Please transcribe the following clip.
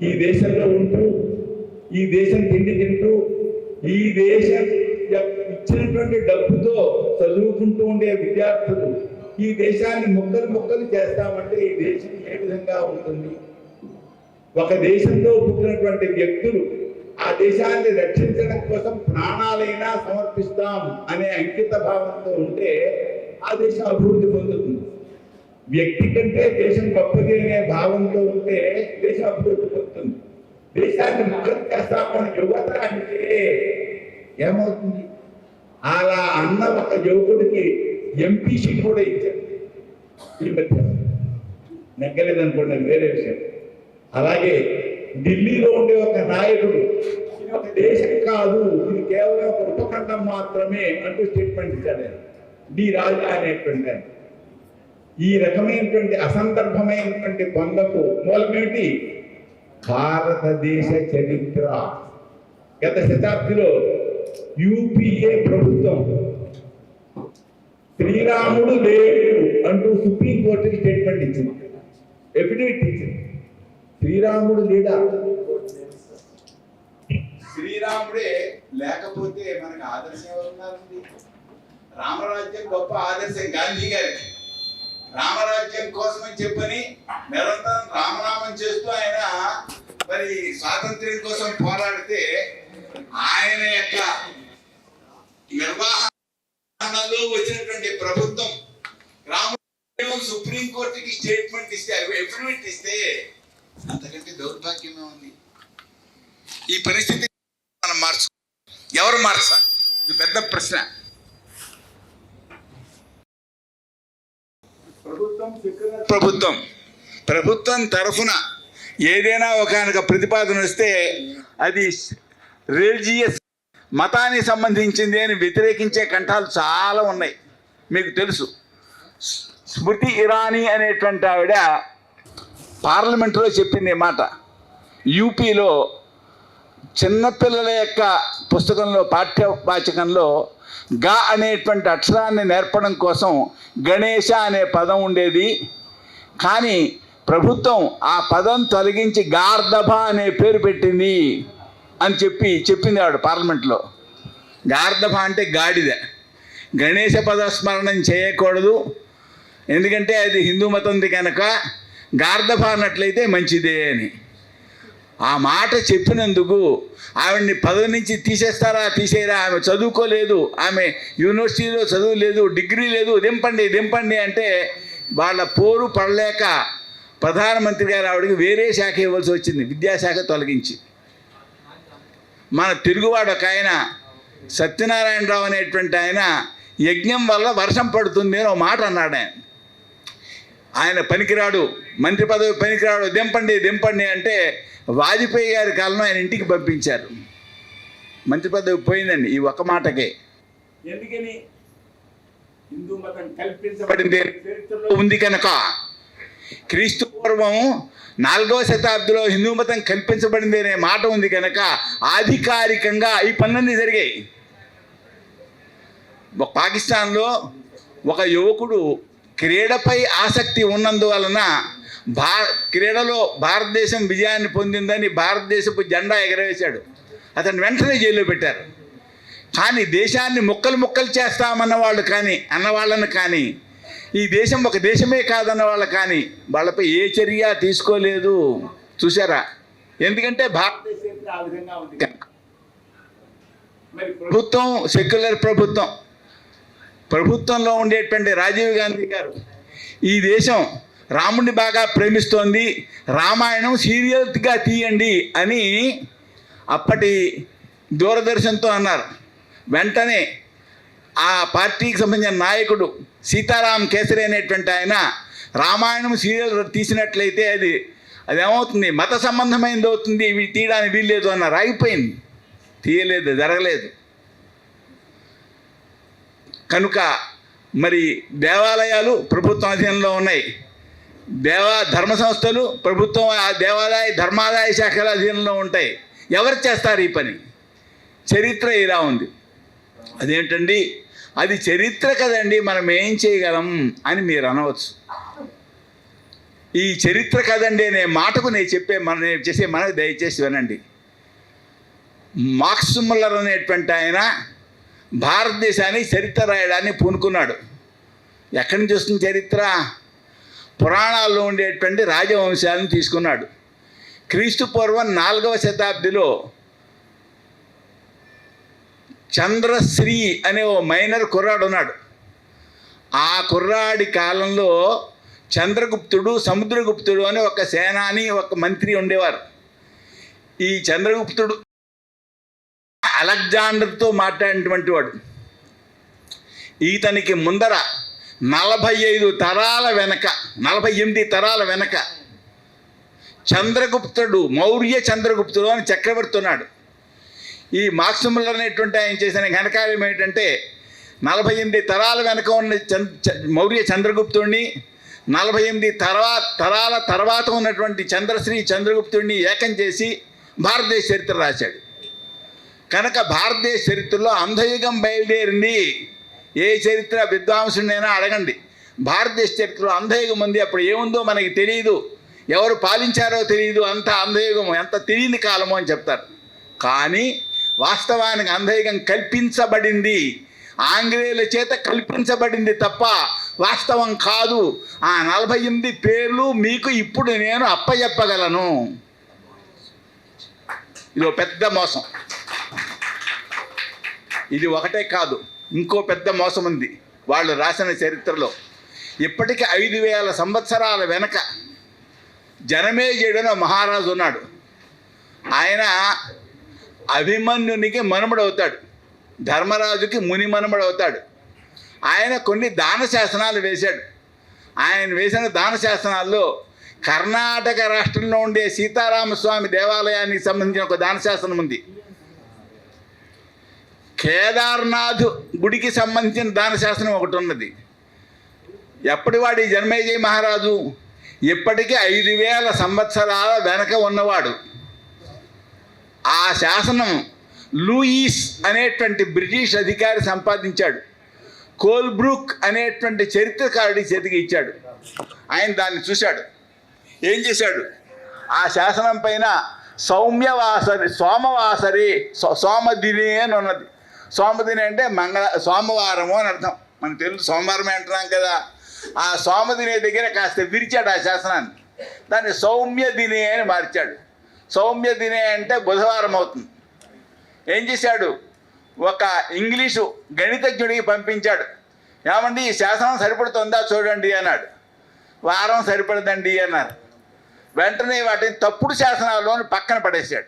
ఈ దేశంలో ఉంటూ ఈ దేశం తిండి తింటూ ఈ దేశం ఇచ్చినటువంటి డబ్బుతో చదువుకుంటూ ఉండే విద్యార్థులు ఈ దేశాన్ని ముక్కలు ముక్కలు చేస్తామంటే ఈ దేశం ఏ విధంగా ఉంటుంది? ఒక దేశంలో పుట్టినటువంటి వ్యక్తులు ఆ దేశాన్ని రక్షించడం కోసం ప్రాణాలైనా సమర్పిస్తాం అనే అంకిత భావంతో ఉంటే ఆ దేశం అభివృద్ధి పొందుతుంది. వ్యక్తి కంటే దేశం గొప్పది అనే భావంతో ఉంటే దేశం అభివృద్ధి పొందుతుంది. దేశాన్ని ముక్కలు చేస్తామని యువత అంటే ఏమవుతుంది? అలా అన్న ఒక యువకుడికి ఎంపీ సీట్ కూడా ఇచ్చారు. ఈ మధ్య నెగ్గలేదనుకోండి, అది వేరే విషయం. అలాగే ఢిల్లీలో ఉండే ఒక నాయకుడు ఇది ఒక దేశం కాదు, ఇది కేవలం ఒక ఉపఖండం మాత్రమే అంటూ స్టేట్మెంట్ ఇచ్చాడు. డి రాజా అనేటువంటి ఆయన. ఈ రకమైనటువంటి అసందర్భమైనటువంటి పొందకు మూలమేమిటి? భారతదేశ చరిత్ర. గత శతాబ్దిలో యూపీఏ ప్రభుత్వం శ్రీరాముడు లేడు అంటూ సుప్రీంకోర్టుకి స్టేట్మెంట్ ఇచ్చింది, ఎఫిడవిట్ ఇచ్చింది. శ్రీరాముడు లేడా? శ్రీరాముడే లేకపోతే మనకు ఆదర్శం ఎవరున్నారండి? రామరాజ్యం గొప్ప ఆదర్శం గాంధీ గారికి. రామరాజ్యం కోసమని చెప్పని నిరంతరం రామనామం చేస్తూ ఆయన మరి స్వాతంత్ర్యం కోసం పోరాడితే ఆయన యొక్క నిర్వహణలో వచ్చినటువంటి ప్రభుత్వం రాముడు సుప్రీంకోర్టుకి స్టేట్మెంట్ ఇస్తే, ఎఫిడవిట్ ఇస్తే అంతకంటే దౌర్భాగ్యమే ఉంది. ఈ పరిస్థితి మనం ఎవరు మార్చాలి? ఇది పెద్ద ప్రశ్న. ప్రభుత్వం తరఫున ఏదైనా ఒక ప్రతిపాదన వస్తే అది రిలీజియస్ మతానికి సంబంధించింది అని వ్యతిరేకించే కంఠాలు చాలా ఉన్నాయి, మీకు తెలుసు. స్మృతి ఇరానీ అనేటువంటి ఆవిడ పార్లమెంటులో చెప్పింది మాట. యూపీలో చిన్నపిల్లల యొక్క పుస్తకంలో పాఠ్యవాచకంలో గా అనేటువంటి అక్షరాన్ని నేర్పడం కోసం గణేశ అనే పదం ఉండేది. కానీ ప్రభుత్వం ఆ పదం తొలగించి గార్ధభ అనే పేరు పెట్టింది అని చెప్పింది ఆవిడ పార్లమెంట్లో. గార్ధభ అంటే గాడిద. గణేశ పదస్మరణం చేయకూడదు, ఎందుకంటే అది హిందూ మతంది కనుక. గార్ధభ అన్నట్లయితే మంచిదే అని ఆ మాట చెప్పినందుకు ఆవిడ్ని పదవి నుంచి తీసేయరా? ఆమె చదువుకోలేదు, ఆమె యూనివర్సిటీలో చదువు లేదు, డిగ్రీ లేదు, దింపండి అంటే వాళ్ళ పోరు పడలేక ప్రధానమంత్రి గారు ఆవిడకి వేరే శాఖ ఇవ్వాల్సి వచ్చింది, విద్యాశాఖ తొలగించి. మన తిరుగువాడు ఒక ఆయన సత్యనారాయణరావు అనేటువంటి ఆయన యజ్ఞం వల్ల వర్షం పడుతుంది అని ఒక మాట అన్నాడు. ఆయన పనికిరాడు, మంత్రి పదవి పనికిరాడు, దింపండి అంటే వాజ్పేయి గారి కాలంలో ఆయన ఇంటికి పంపించారు. మంత్రి పదవి పోయిందండి ఈ ఒక్క మాటకే. ఎందుకని? హిందూ మతం కల్పించబడింది చరిత్రలో ఉంది కనుక. క్రీస్తు పూర్వం 4వ శతాబ్దిలో హిందూ మతం కల్పించబడింది అనే మాట ఉంది కనుక అధికారికంగా ఈ పనులన్నీ జరిగాయి. పాకిస్తాన్లో ఒక యువకుడు క్రీడపై ఆసక్తి ఉన్నందువలన క్రీడలో భారతదేశం విజయాన్ని పొందిందని భారతదేశపు జెండా ఎగరవేశాడు. అతను వెంటనే జైల్లో పెట్టారు. కానీ దేశాన్ని ముక్కలు చేస్తామన్న వాళ్ళని కానీ ఈ దేశం ఒక దేశమే కాదన్న వాళ్ళు కానీ వాళ్ళపై ఏ చర్య తీసుకోలేదు. చూసారా? ఎందుకంటే భారతదేశం ఆ విధంగా ఉంది కనుక. మరి ప్రభుత్వం సెక్యులర్ ప్రభుత్వంలో ఉండేటువంటి రాజీవ్ గాంధీ గారు ఈ దేశం రాముడిని బాగా ప్రేమిస్తోంది, రామాయణం సీరియల్గా తీయండి అని అప్పటి దూరదర్శన్తో అన్నారు. వెంటనే ఆ పార్టీకి సంబంధించిన నాయకుడు సీతారాం కేసరి అనేటువంటి ఆయన రామాయణం సీరియల్ తీసినట్లయితే అదేమవుతుంది, మత సంబంధమైనది అవుతుంది, ఇవి తీయడానికి వీల్లేదు అన్నారు. ఆగిపోయింది, తీయలేదు, జరగలేదు. కనుక మరి దేవాలయాలు ప్రభుత్వం అధీనంలో ఉన్నాయి, ధర్మ సంస్థలు ప్రభుత్వం ధర్మాదాయ శాఖల అధీనంలో ఉంటాయి. ఎవరు చేస్తారు ఈ పని? చరిత్ర ఇలా ఉంది. అదేంటండి, అది చరిత్ర కదండి, మనం ఏం చేయగలం అని మీరు అనవచ్చు. ఈ చరిత్ర కదండి అనే మాటకు నేను చేసే మనకు దయచేసి వినండి. మాక్స్ ముల్లర్ అనేటువంటి ఆయన భారతదేశానికి చరిత్ర రాయడాన్ని పూనుకున్నాడు. ఎక్కడి నుంచి వస్తుంది చరిత్ర? పురాణాల్లో ఉండేటువంటి రాజవంశాలను తీసుకున్నాడు. క్రీస్తు పూర్వం 4వ శతాబ్దిలో చంద్రశ్రీ అనే ఓ మైనర్ కుర్రాడు ఉన్నాడు. ఆ కుర్రాడి కాలంలో చంద్రగుప్తుడు, సముద్రగుప్తుడు అని ఒక సేనాని, ఒక మంత్రి ఉండేవారు. ఈ చంద్రగుప్తుడు అలెగ్జాండర్తో మాట్లాడినటువంటి వాడు. ఈతనికి ముందర 48 తరాల వెనక చంద్రగుప్తుడు, మౌర్య చంద్రగుప్తుడు అని చక్రవర్తి ఉన్నాడు. ఈ మార్క్స్ ముల్లర్ అనేటువంటి ఆయన చేసిన ఘనకార్యం ఏంటంటే 48 తరాల వెనక ఉన్న మౌర్య చంద్రగుప్తుడిని, 48 తరాల తర్వాత ఉన్నటువంటి చంద్రశ్రీ చంద్రగుప్తుడిని ఏకం చేసి భారతదేశ చరిత్ర రాశాడు. కనుక భారతదేశ చరిత్రలో అంధయుగం బయలుదేరింది. ఏ చరిత్ర విద్వాంసుడినైనా అడగండి, భారతదేశ చరిత్రలో అంధయుగం ఉంది. అప్పుడు ఏముందో మనకి తెలియదు, ఎవరు పాలించారో తెలియదు, అంత అంధయుగం, ఎంత తెలియని కాలమో అని చెప్తారు. కానీ వాస్తవానికి అంధయుగం కల్పించబడింది, ఆంగ్లేయుల చేత కల్పించబడింది తప్ప వాస్తవం కాదు. ఆ 48 పేర్లు మీకు ఇప్పుడు నేను అప్పచెప్పగలను. ఇది పెద్ద మోసం. ఇది ఒకటే కాదు, ఇంకో పెద్ద మోసం ఉంది వాళ్ళు రాసిన చరిత్రలో. ఇప్పటికీ 5000 సంవత్సరాల వెనక జనమేజయుడని మహారాజు ఉన్నాడు. ఆయన అభిమన్యునికి మనుమడవుతాడు, ధర్మరాజుకి ముని మనుమడవుతాడు. ఆయన కొన్ని దాన శాసనాలు వేశాడు. ఆయన వేసిన దాన శాసనాల్లో కర్ణాటక రాష్ట్రంలో ఉండే సీతారామస్వామి దేవాలయానికి సంబంధించిన ఒక దాన శాసనం ఉంది. కేదార్నాథ్ గుడికి సంబంధించిన దాన శాసనం ఒకటి ఉన్నది. ఎప్పటివాడు జనమేజయ మహారాజు? ఇప్పటికీ 5000 సంవత్సరాల వెనక ఉన్నవాడు. ఆ శాసనం లూయిస్ అనేటువంటి బ్రిటిష్ అధికారి సంపాదించాడు. కోల్బ్రూక్ అనేటువంటి చరిత్రకారుడి చేతికి ఇచ్చాడు. ఆయన దాన్ని చూశాడు. ఏం చేశాడు? ఆ శాసనం పైన సోమవాసరి సోమదిని అని ఉన్నది. సోమదిని అంటే సోమవారము అని అర్థం. మనకు తెలుసు సోమవారమే అంటున్నాం కదా. ఆ సోమదినే దగ్గర కాస్త విరిచాడు ఆ శాసనాన్ని. దాన్ని సౌమ్యదినే అని మార్చాడు. సౌమ్యదినే అంటే బుధవారం అవుతుంది. ఏం చేశాడు? ఒక ఇంగ్లీషు గణితజ్ఞుడికి పంపించాడు. ఏమండి ఈ శాసనం సరిపడుతుందా చూడండి అన్నాడు. వారం సరిపడదండి అన్నారు. వెంటనే వాటిని తప్పుడు శాసనాల్లోని పక్కన పడేశాడు.